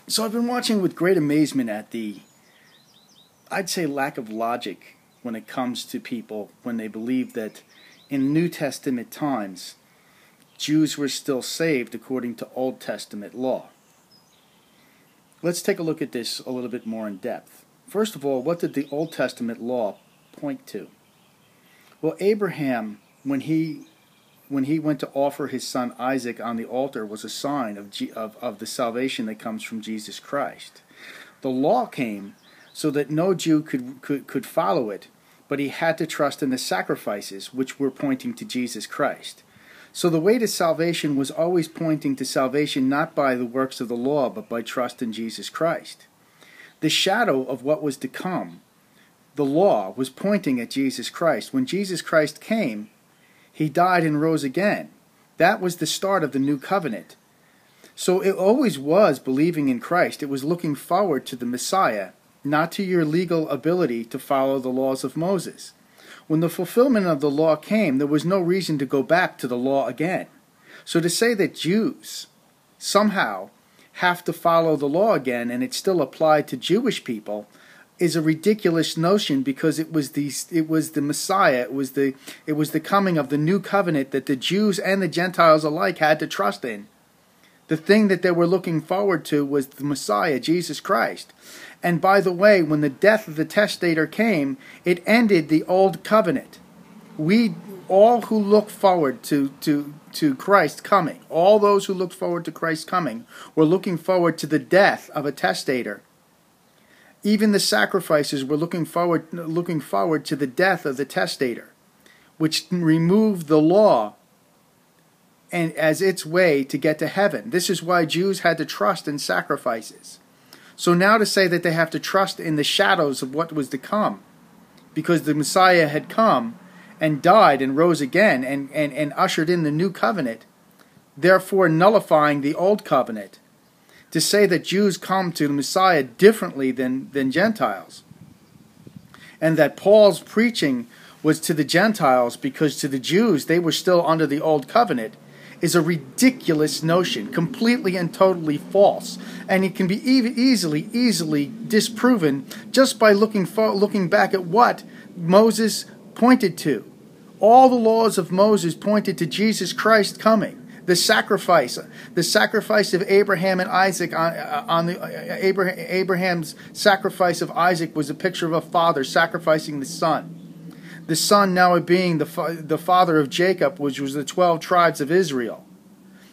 So I've been watching with great amazement at the, I'd say, lack of logic when it comes to people when they believe that in New Testament times, Jews were still saved according to Old Testament law. Let's take a look at this a little bit more in depth. First of all, what did the Old Testament law point to? Well, Abraham, when he went to offer his son Isaac on the altar, was a sign of the salvation that comes from Jesus Christ. The law came so that no Jew could follow it, but he had to trust in the sacrifices, which were pointing to Jesus Christ. So the way to salvation was always pointing to salvation not by the works of the law, but by trust in Jesus Christ. The shadow of what was to come, the law, was pointing at Jesus Christ. When Jesus Christ came, he died and rose again. That was the start of the new covenant. So it always was believing in Christ. It was looking forward to the Messiah, not to your legal ability to follow the laws of Moses. When the fulfillment of the law came, there was no reason to go back to the law again. So to say that Jews somehow have to follow the law again and it still applied to Jewish people is a ridiculous notion, because it was the Messiah, it was the coming of the new covenant that the Jews and the Gentiles alike had to trust in. The thing that they were looking forward to was the Messiah, Jesus Christ. And by the way, when the death of the testator came, it ended the old covenant. We all who look forward to Christ coming, all those who looked forward to Christ coming, were looking forward to the death of a testator. Even the sacrifices were looking forward to the death of the testator, which removed the law and as its way to get to heaven. This is why Jews had to trust in sacrifices. So now to say that they have to trust in the shadows of what was to come, because the Messiah had come and died and rose again and ushered in the new covenant, therefore nullifying the old covenant, to say that Jews come to the Messiah differently than Gentiles, and that Paul's preaching was to the Gentiles because to the Jews they were still under the old covenant, is a ridiculous notion, completely and totally false, and it can be easily disproven just by looking back at what Moses pointed to. All the laws of Moses pointed to Jesus Christ coming. The sacrifice of Abraham and Isaac Abraham's sacrifice of Isaac was a picture of a father sacrificing the son. The son now being the father of Jacob, which was the 12 tribes of Israel,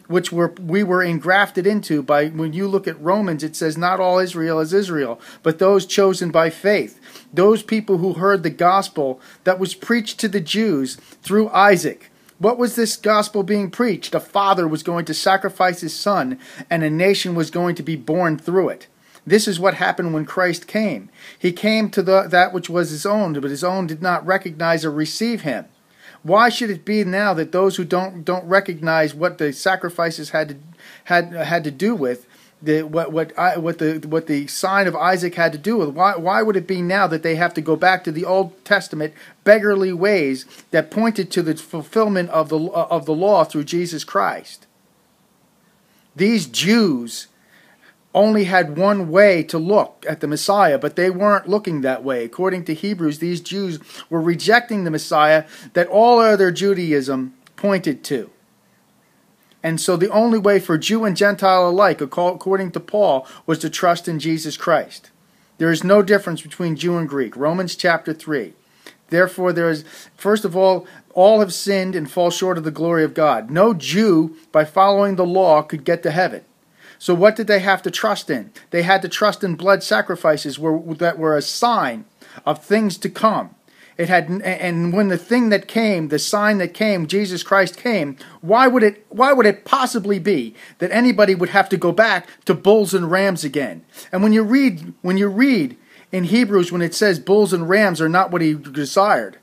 which we were engrafted into by, when you look at Romans, it says not all Israel is Israel, but those chosen by faith. Those people who heard the gospel that was preached to the Jews through Isaac. What was this gospel being preached? A father was going to sacrifice his son, and a nation was going to be born through it. This is what happened when Christ came. He came to that which was his own, but his own did not recognize or receive him. Why should it be now that those who don't recognize what the sacrifices had to do with, what the sign of Isaac had to do with? Why would it be now that they have to go back to the Old Testament beggarly ways that pointed to the fulfillment of the law through Jesus Christ? These Jews only had one way to look at the Messiah, but they weren't looking that way. According to Hebrews, these Jews were rejecting the Messiah that all other Judaism pointed to. And so the only way for Jew and Gentile alike, according to Paul, was to trust in Jesus Christ. There is no difference between Jew and Greek. Romans chapter 3. Therefore, first of all have sinned and fall short of the glory of God. No Jew, by following the law, could get to heaven. So what did they have to trust in? They had to trust in blood sacrifices that were a sign of things to come. And when the thing that came, the sign that came, Jesus Christ came, why would it possibly be that anybody would have to go back to bulls and rams again? And when you read in Hebrews, when it says bulls and rams are not what he desired,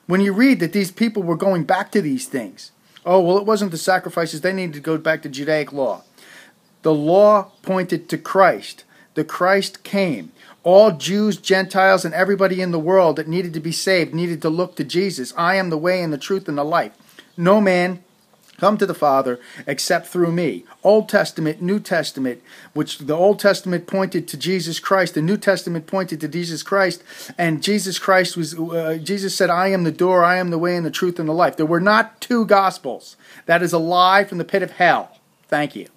when you read that these people were going back to these things, oh, well, it wasn't the sacrifices, they needed to go back to Judaic law. The law pointed to Christ. The Christ came. All Jews, Gentiles, and everybody in the world that needed to be saved needed to look to Jesus. I am the way and the truth and the life. No man come to the Father except through me. Old Testament, New Testament, which the Old Testament pointed to Jesus Christ, the New Testament pointed to Jesus Christ, and Jesus said, I am the door, I am the way and the truth and the life. There were not two gospels. That is a lie from the pit of hell. Thank you.